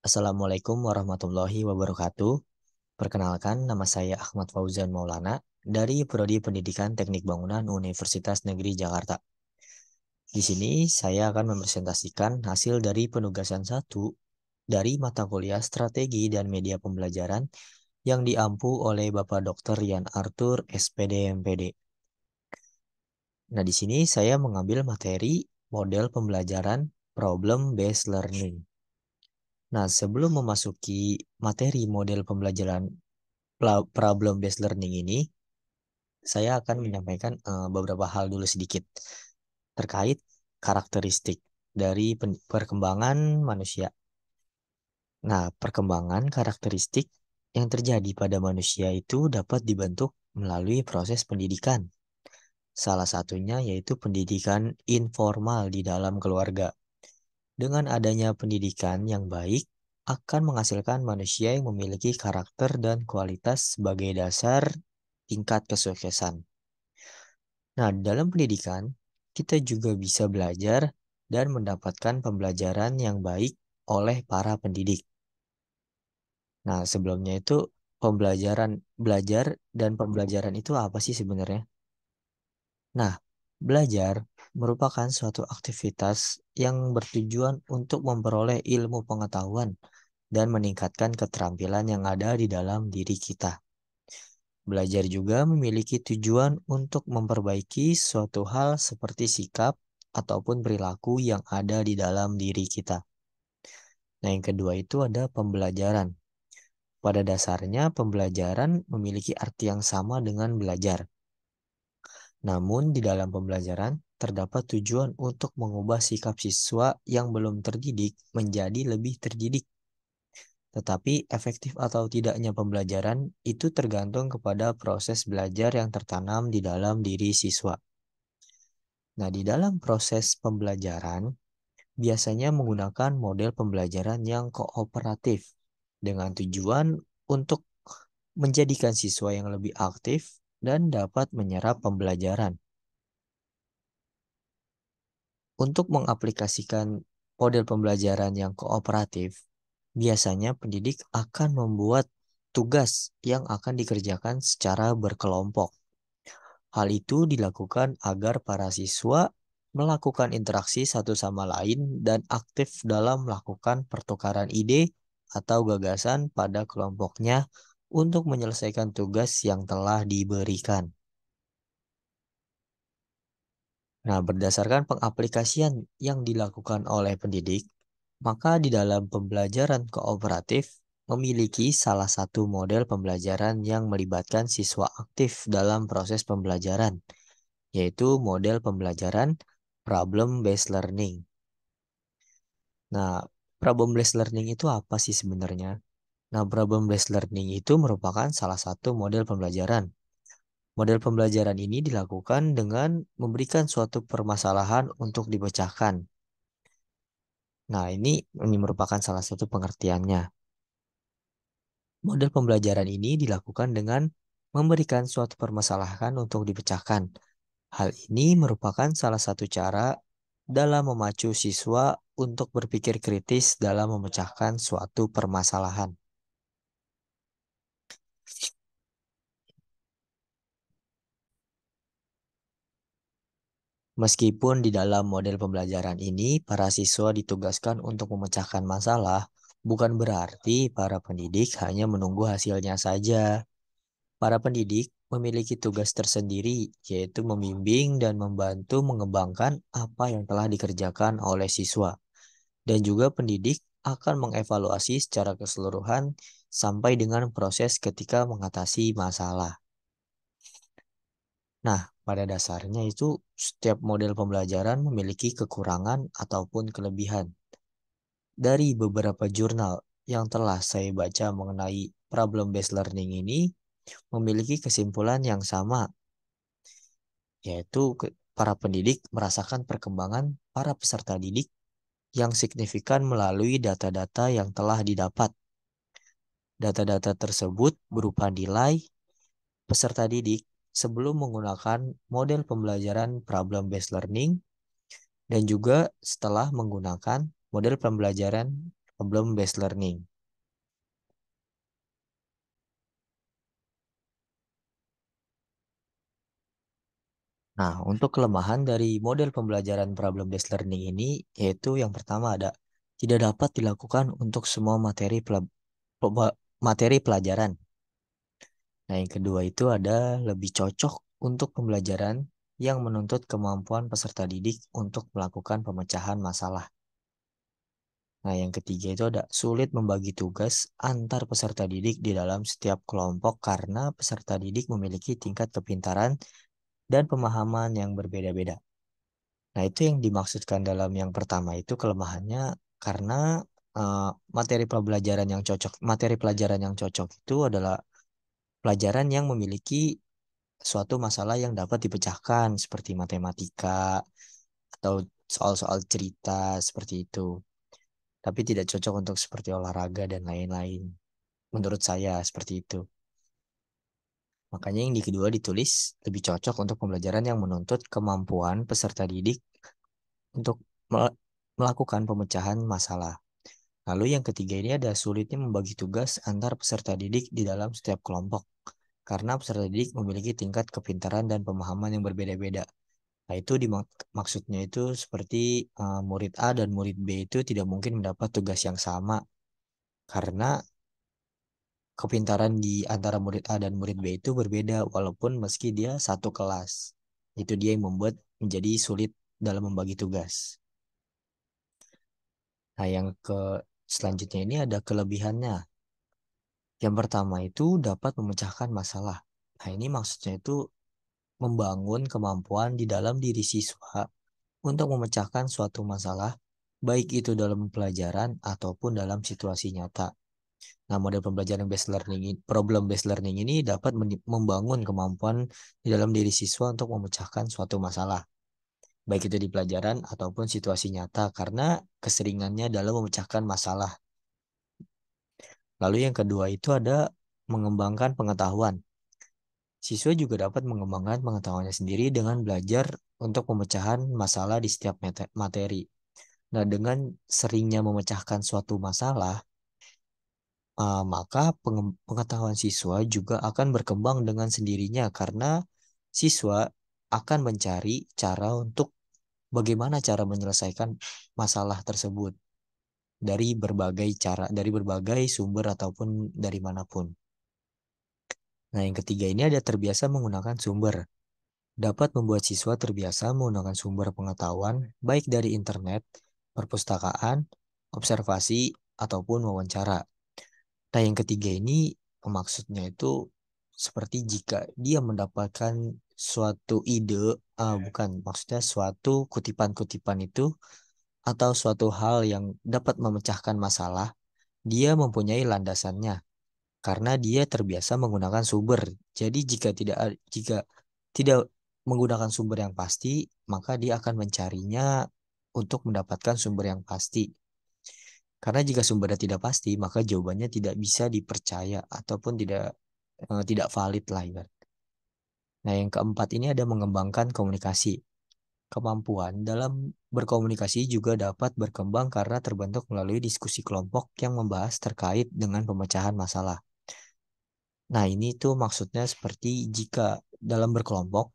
Assalamualaikum warahmatullahi wabarakatuh. Perkenalkan, nama saya Ahmad Fauzan Maulana dari Prodi Pendidikan Teknik Bangunan Universitas Negeri Jakarta. Di sini saya akan mempresentasikan hasil dari penugasan satu dari mata kuliah Strategi dan Media Pembelajaran yang diampu oleh Bapak Dr. Rian Arthur, SPD MPD. Nah, di sini saya mengambil materi model pembelajaran Problem Based Learning. Nah, sebelum memasuki materi model pembelajaran problem based learning ini, saya akan menyampaikan beberapa hal dulu sedikit terkait karakteristik dari perkembangan manusia. Nah, perkembangan karakteristik yang terjadi pada manusia itu dapat dibentuk melalui proses pendidikan. Salah satunya yaitu pendidikan informal di dalam keluarga. Dengan adanya pendidikan yang baik, akan menghasilkan manusia yang memiliki karakter dan kualitas sebagai dasar tingkat kesuksesan. Nah, dalam pendidikan, kita juga bisa belajar dan mendapatkan pembelajaran yang baik oleh para pendidik. Nah, sebelumnya itu belajar dan pembelajaran itu apa sih sebenarnya? Nah, belajar merupakan suatu aktivitas yang bertujuan untuk memperoleh ilmu pengetahuan dan meningkatkan keterampilan yang ada di dalam diri kita. Belajar juga memiliki tujuan untuk memperbaiki suatu hal seperti sikap ataupun perilaku yang ada di dalam diri kita. Nah, yang kedua itu ada pembelajaran. Pada dasarnya, pembelajaran memiliki arti yang sama dengan belajar. Namun, di dalam pembelajaran terdapat tujuan untuk mengubah sikap siswa yang belum terdidik menjadi lebih terdidik. Tetapi efektif atau tidaknya pembelajaran itu tergantung kepada proses belajar yang tertanam di dalam diri siswa. Nah, di dalam proses pembelajaran, biasanya menggunakan model pembelajaran yang kooperatif dengan tujuan untuk menjadikan siswa yang lebih aktif dan dapat menyerap pembelajaran. Untuk mengaplikasikan model pembelajaran yang kooperatif, biasanya pendidik akan membuat tugas yang akan dikerjakan secara berkelompok. Hal itu dilakukan agar para siswa melakukan interaksi satu sama lain dan aktif dalam melakukan pertukaran ide atau gagasan pada kelompoknya untuk menyelesaikan tugas yang telah diberikan. Nah, berdasarkan pengaplikasian yang dilakukan oleh pendidik, maka di dalam pembelajaran kooperatif memiliki salah satu model pembelajaran yang melibatkan siswa aktif dalam proses pembelajaran, yaitu model pembelajaran problem-based learning. Nah, problem-based learning itu apa sih sebenarnya? Nah, problem-based learning itu merupakan salah satu model pembelajaran. Model pembelajaran ini dilakukan dengan memberikan suatu permasalahan untuk dipecahkan. Nah, ini merupakan salah satu pengertiannya. Model pembelajaran ini dilakukan dengan memberikan suatu permasalahan untuk dipecahkan. Hal ini merupakan salah satu cara dalam memacu siswa untuk berpikir kritis dalam memecahkan suatu permasalahan. Meskipun di dalam model pembelajaran ini, para siswa ditugaskan untuk memecahkan masalah, bukan berarti para pendidik hanya menunggu hasilnya saja. Para pendidik memiliki tugas tersendiri, yaitu membimbing dan membantu mengembangkan apa yang telah dikerjakan oleh siswa. Dan juga pendidik akan mengevaluasi secara keseluruhan sampai dengan proses ketika mengatasi masalah. Nah, pada dasarnya itu setiap model pembelajaran memiliki kekurangan ataupun kelebihan. Dari beberapa jurnal yang telah saya baca mengenai problem-based learning ini, memiliki kesimpulan yang sama, yaitu para pendidik merasakan perkembangan para peserta didik yang signifikan melalui data-data yang telah didapat. Data-data tersebut berupa nilai peserta didik sebelum menggunakan model pembelajaran problem-based learning dan juga setelah menggunakan model pembelajaran problem based learning. Nah, untuk kelemahan dari model pembelajaran problem based learning ini yaitu yang pertama ada tidak dapat dilakukan untuk semua materi pelajaran. Nah, yang kedua itu ada lebih cocok untuk pembelajaran yang menuntut kemampuan peserta didik untuk melakukan pemecahan masalah. Nah, yang ketiga itu ada sulit membagi tugas antar peserta didik di dalam setiap kelompok karena peserta didik memiliki tingkat kepintaran dan pemahaman yang berbeda-beda. Nah, itu yang dimaksudkan dalam yang pertama itu kelemahannya karena eh, materi pelajaran yang cocok itu adalah pelajaran yang memiliki suatu masalah yang dapat dipecahkan seperti matematika atau soal-soal cerita seperti itu. Tapi tidak cocok untuk seperti olahraga dan lain-lain. Menurut saya seperti itu. Makanya yang di kedua ditulis lebih cocok untuk pembelajaran yang menuntut kemampuan peserta didik untuk melakukan pemecahan masalah. Lalu yang ketiga ini ada sulitnya membagi tugas antar peserta didik di dalam setiap kelompok. Karena peserta didik memiliki tingkat kepintaran dan pemahaman yang berbeda-beda. Nah, itu maksudnya itu seperti murid A dan murid B itu tidak mungkin mendapat tugas yang sama karena kepintaran di antara murid A dan murid B itu berbeda walaupun meski dia satu kelas. Itu dia yang membuat menjadi sulit dalam membagi tugas. Nah, yang selanjutnya ini ada kelebihannya. Yang pertama itu dapat memecahkan masalah. Nah, ini maksudnya itu membangun kemampuan di dalam diri siswa untuk memecahkan suatu masalah, baik itu dalam pelajaran ataupun dalam situasi nyata. Nah, model pembelajaran problem based learning ini dapat membangun kemampuan di dalam diri siswa untuk memecahkan suatu masalah, baik itu di pelajaran ataupun situasi nyata, karena keseringannya dalam memecahkan masalah. Lalu yang kedua itu ada mengembangkan pengetahuan. Siswa juga dapat mengembangkan pengetahuannya sendiri dengan belajar untuk pemecahan masalah di setiap materi. Nah, dengan seringnya memecahkan suatu masalah, maka pengetahuan siswa juga akan berkembang dengan sendirinya karena siswa akan mencari cara untuk bagaimana cara menyelesaikan masalah tersebut dari berbagai cara, dari berbagai sumber ataupun dari manapun. Nah, yang ketiga ini ada terbiasa menggunakan sumber. Dapat membuat siswa terbiasa menggunakan sumber pengetahuan baik dari internet, perpustakaan, observasi, ataupun wawancara. Nah, yang ketiga ini maksudnya itu seperti jika dia mendapatkan suatu ide, bukan, maksudnya suatu kutipan-kutipan itu atau suatu hal yang dapat memecahkan masalah, dia mempunyai landasannya karena dia terbiasa menggunakan sumber. Jadi jika tidak menggunakan sumber yang pasti, maka dia akan mencarinya untuk mendapatkan sumber yang pasti. Karena jika sumbernya tidak pasti, maka jawabannya tidak bisa dipercaya ataupun tidak valid lah ibarat. Nah, yang keempat ini ada mengembangkan komunikasi. Kemampuan dalam berkomunikasi juga dapat berkembang karena terbentuk melalui diskusi kelompok yang membahas terkait dengan pemecahan masalah. Nah, ini tuh maksudnya seperti jika dalam berkelompok,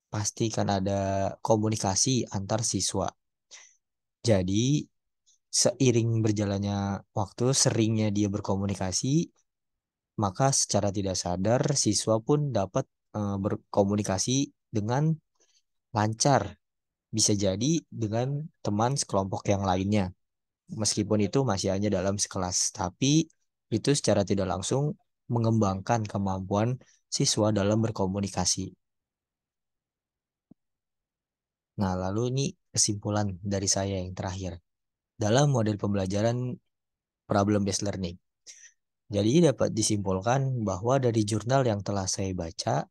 pasti kan ada komunikasi antar siswa. Jadi, seiring berjalannya waktu, seringnya dia berkomunikasi, maka secara tidak sadar siswa pun dapat berkomunikasi dengan lancar. Bisa jadi dengan teman sekelompok yang lainnya. Meskipun itu masih hanya dalam sekelas, tapi itu secara tidak langsung mengembangkan kemampuan siswa dalam berkomunikasi. Nah, lalu ini kesimpulan dari saya yang terakhir. Dalam model pembelajaran problem based learning. Jadi dapat disimpulkan bahwa dari jurnal yang telah saya baca,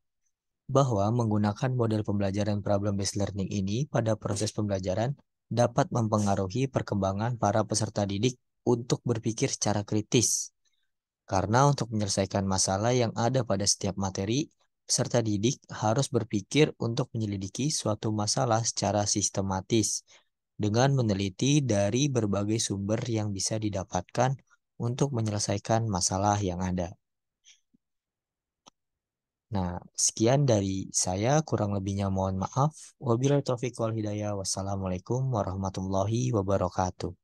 bahwa menggunakan model pembelajaran problem based learning ini pada proses pembelajaran dapat mempengaruhi perkembangan para peserta didik untuk berpikir secara kritis. Karena untuk menyelesaikan masalah yang ada pada setiap materi, peserta didik harus berpikir untuk menyelidiki suatu masalah secara sistematis dengan meneliti dari berbagai sumber yang bisa didapatkan untuk menyelesaikan masalah yang ada. Nah, sekian dari saya, kurang lebihnya mohon maaf. Wabillahi taufiq wal hidayah. Wassalamualaikum warahmatullahi wabarakatuh.